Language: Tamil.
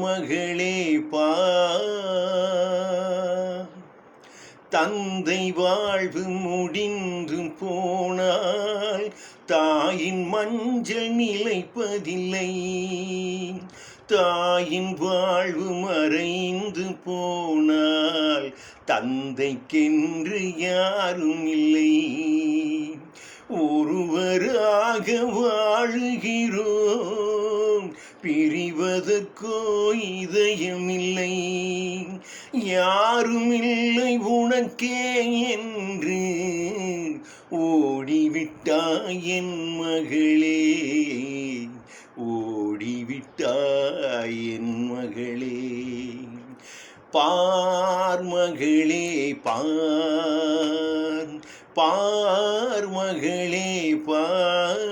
மகளே பார், தந்தை வாழ்வு முடிந்து போனால் தாயின் மஞ்சள் நிலைப்பதில்லை. தாயின் வாழ்வு மறைந்து போனால் தந்தைக்கென்று யாரும் இல்லை. ஒருவராக வாழுகிறோம், பிரிவதற்கோ இதயமில்லை. யாரும் இல்லை உனக்கே என்று ஓடிவிட்டாய் என் மகளே, ஓடிவிட்டாய் என் மகளே. பார் மகளே பார், பார் மகளே பார்.